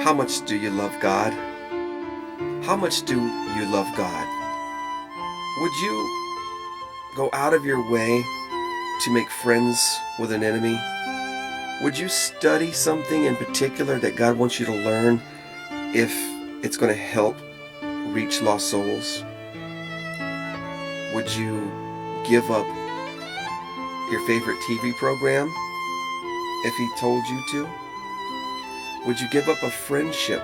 How much do you love God? How much do you love God? Would you go out of your way to make friends with an enemy? Would you study something in particular that God wants you to learn if it's going to help reach lost souls? Would you give up your favorite TV program if He told you to? Would you give up a friendship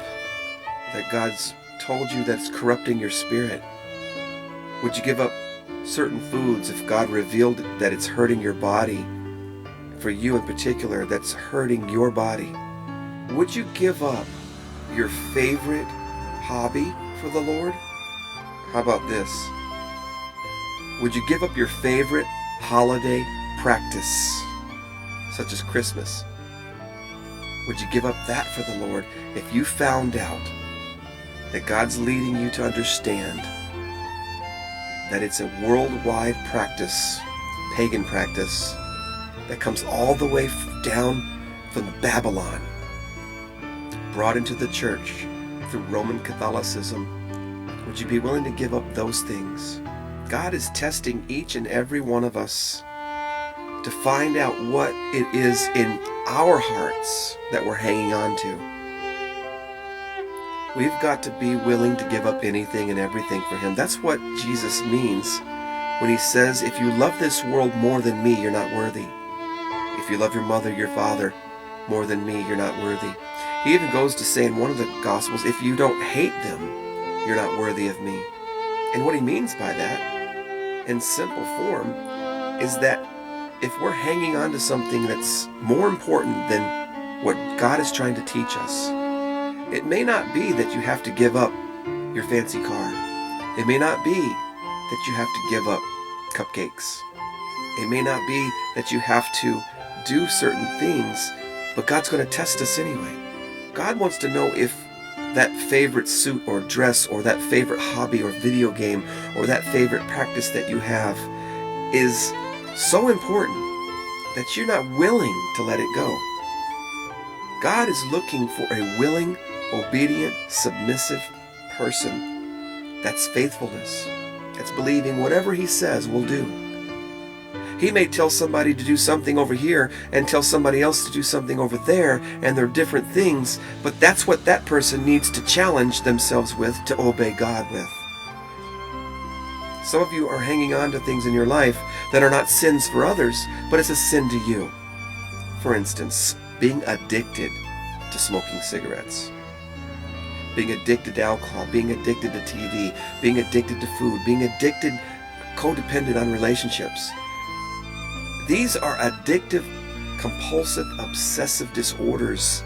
that God's told you that's corrupting your spirit? Would you give up certain foods if God revealed that it's hurting your body, for you in particular, that's hurting your body? Would you give up your favorite hobby for the Lord? How about this? Would you give up your favorite holiday practice, such as Christmas? Would you give up that for the Lord if you found out that God's leading you to understand that it's a worldwide practice, pagan practice, that comes all the way down from Babylon, brought into the church through Roman Catholicism? Would you be willing to give up those things? God is testing each and every one of us to find out what it is in our hearts that we're hanging on to. We've got to be willing to give up anything and everything for Him. That's what Jesus means when He says, if you love this world more than me, you're not worthy. If you love your mother, your father more than me, you're not worthy. He even goes to say in one of the Gospels, if you don't hate them, you're not worthy of me. And what He means by that, in simple form, is that if we're hanging on to something that's more important than what God is trying to teach us, it may not be that you have to give up your fancy car. It may not be that you have to give up cupcakes. It may not be that you have to do certain things, but God's going to test us anyway. God wants to know if that favorite suit or dress or that favorite hobby or video game or that favorite practice that you have is so important that you're not willing to let it go. God is looking for a willing, obedient, submissive person. That's faithfulness. That's believing whatever He says we'll do. He may tell somebody to do something over here and tell somebody else to do something over there, and they're different things, but that's what that person needs to challenge themselves with, to obey God with. Some of you are hanging on to things in your life that are not sins for others, but it's a sin to you. For instance, being addicted to smoking cigarettes, being addicted to alcohol, being addicted to TV, being addicted to food, being addicted, codependent on relationships. These are addictive, compulsive, obsessive disorders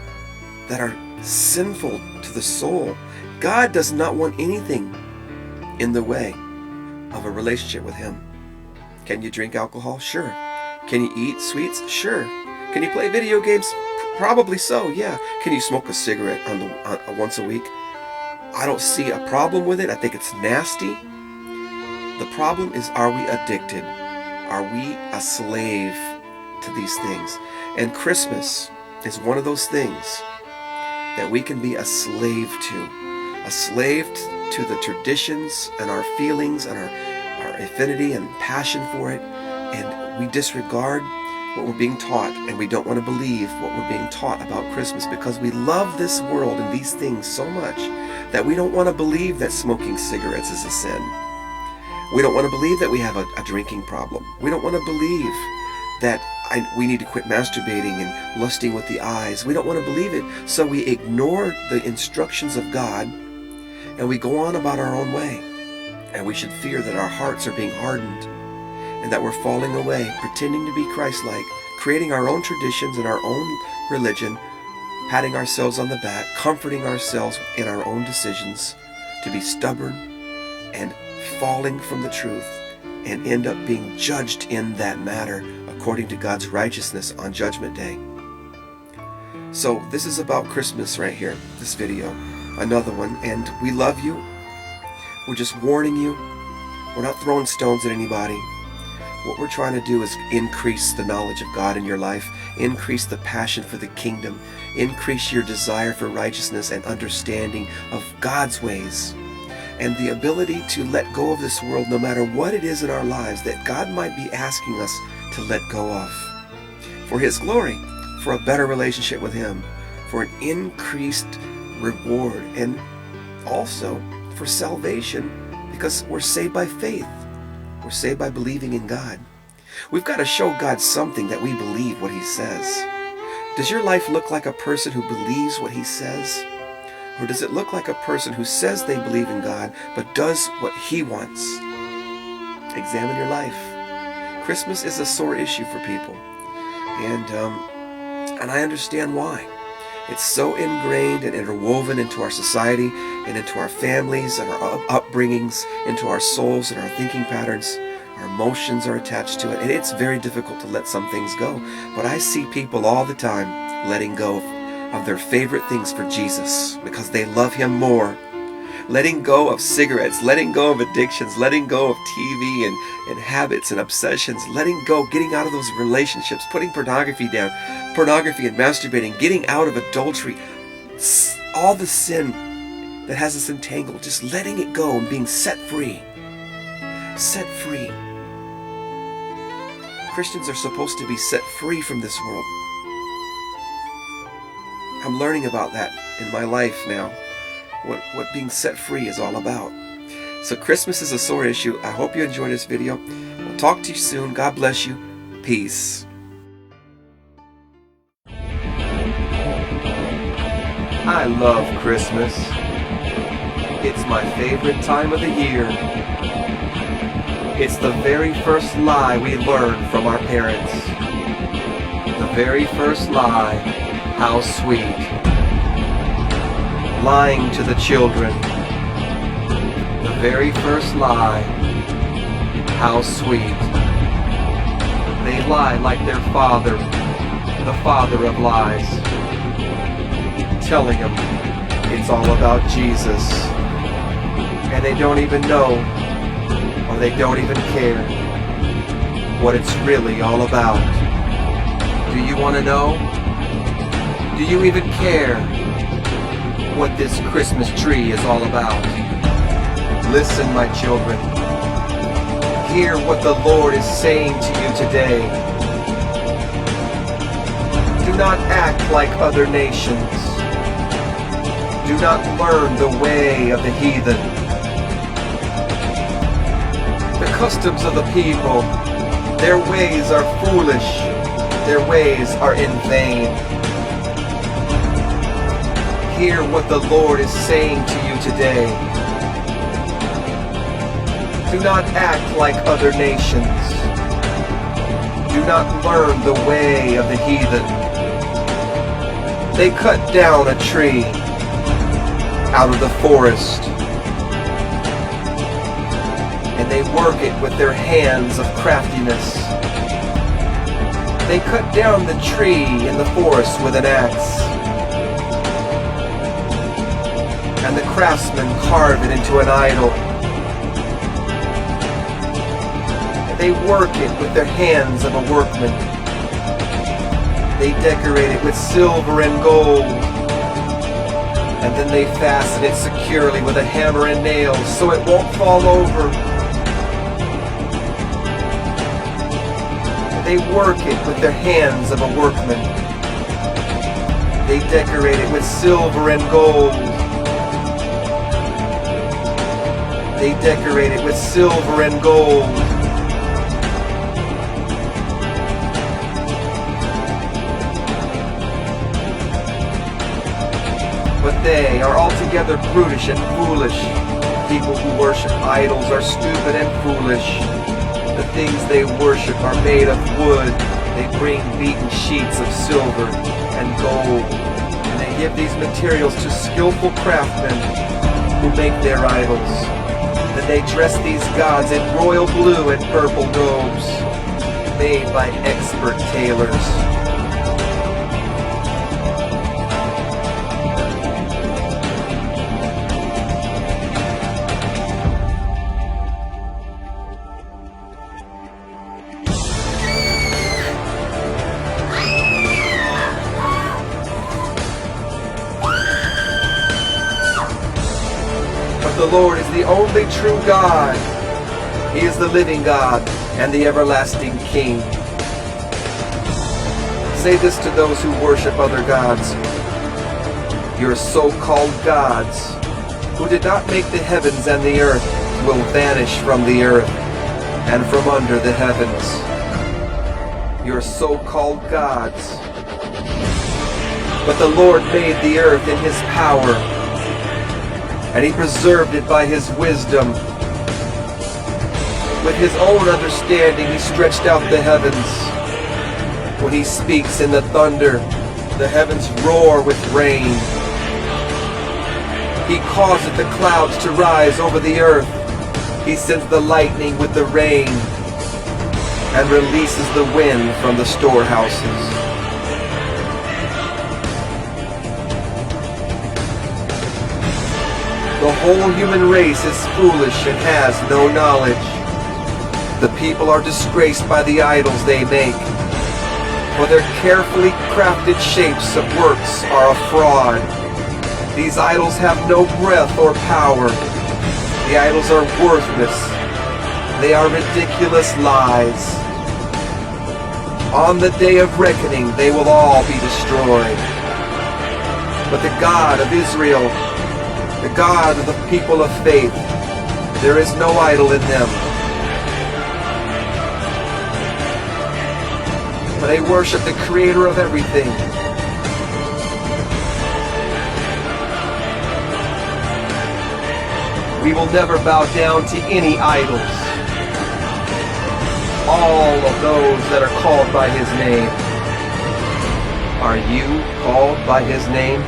that are sinful to the soul. God does not want anything in the way of a relationship with Him. Can you drink alcohol? Sure. Can you eat sweets? Sure. Can you play video games? Probably so, yeah. Can you smoke a cigarette once a week? I don't see a problem with it. I think it's nasty. The problem is, are we addicted? Are we a slave to these things? And Christmas is one of those things that we can be a slave to. A slave to the traditions and our feelings and our affinity and passion for it. And we disregard what we're being taught, and we don't want to believe what we're being taught about Christmas because we love this world and these things so much that we don't want to believe that smoking cigarettes is a sin. We don't want to believe that we have a drinking problem. We don't want to believe that we need to quit masturbating and lusting with the eyes. We don't want to believe it, so we ignore the instructions of God and we go on about our own way. And we should fear that our hearts are being hardened and that we're falling away, pretending to be Christ-like, creating our own traditions and our own religion, patting ourselves on the back, comforting ourselves in our own decisions to be stubborn and falling from the truth and end up being judged in that matter according to God's righteousness on Judgment Day. So this is about Christmas right here, this video, another one, and we love you. We're just warning you. We're not throwing stones at anybody. What we're trying to do is increase the knowledge of God in your life, Increase the passion for the kingdom. Increase your desire for righteousness and understanding of God's ways. And the ability to let go of this world no matter what it is in our lives that God might be asking us to let go of. For His glory, for a better relationship with Him, for an increased reward, and also for salvation, because we're saved by faith. We're saved by believing in God. We've got to show God something that we believe what He says. Does your life look like a person who believes what He says? Or does it look like a person who says they believe in God, but does what He wants? Examine your life. Christmas is a sore issue for people. And I understand why. It's so ingrained and interwoven into our society and into our families and our upbringings, into our souls and our thinking patterns. Our emotions are attached to it, and it's very difficult to let some things go. But I see people all the time letting go of their favorite things for Jesus because they love Him more. Letting go of cigarettes, letting go of addictions, letting go of TV and habits and obsessions, letting go, getting out of those relationships, putting pornography down, pornography and masturbating, getting out of adultery, all the sin that has us entangled, just letting it go and being set free. Set free. Christians are supposed to be set free from this world. I'm learning about that in my life now. What being set free is all about. So Christmas is a sore issue. I hope you enjoyed this video. We'll talk to you soon. God bless you. Peace. I love Christmas. It's my favorite time of the year. It's the very first lie we learn from our parents. The very first lie. How sweet. Lying to the children. The very first lie. How sweet. They lie like their father, the father of lies, telling them it's all about Jesus. And they don't even know, or they don't even care what it's really all about. Do you want to know? Do you even care what this Christmas tree is all about? Listen, my children. Hear what the Lord is saying to you today. Do not act like other nations. Do not learn the way of the heathen. The customs of the people, their ways are foolish. Their ways are in vain. Hear what the Lord is saying to you today. Do not act like other nations. Do not learn the way of the heathen. They cut down a tree out of the forest, and they work it with their hands of craftiness. They cut down the tree in the forest with an axe, and the craftsmen carve it into an idol. And they work it with their hands of a workman. They decorate it with silver and gold, and then they fasten it securely with a hammer and nails so it won't fall over. And they work it with their hands of a workman. They decorate it with silver and gold. They decorate it with silver and gold. But they are altogether brutish and foolish. People who worship idols are stupid and foolish. The things they worship are made of wood. They bring beaten sheets of silver and gold, and they give these materials to skillful craftsmen who make their idols. Then they dress these gods in royal blue and purple robes, made by expert tailors. The Lord is the only true God. He is the living God and the everlasting King. Say this to those who worship other gods. Your so-called gods, who did not make the heavens and the earth, will vanish from the earth and from under the heavens. Your so-called gods. But the Lord made the earth in His power, and He preserved it by His wisdom. With His own understanding He stretched out the heavens. When He speaks in the thunder, the heavens roar with rain. He causes the clouds to rise over the earth. He sends the lightning with the rain and releases the wind from the storehouses. The whole human race is foolish and has no knowledge. The people are disgraced by the idols they make, for their carefully crafted shapes of works are a fraud. These idols have no breath or power. The idols are worthless. They are ridiculous lies. On the day of reckoning, they will all be destroyed. But the God of Israel, the God of the people of faith, there is no idol in them. For they worship the Creator of everything. We will never bow down to any idols. All of those that are called by His name. Are you called by His name?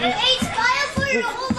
It's fire for your whole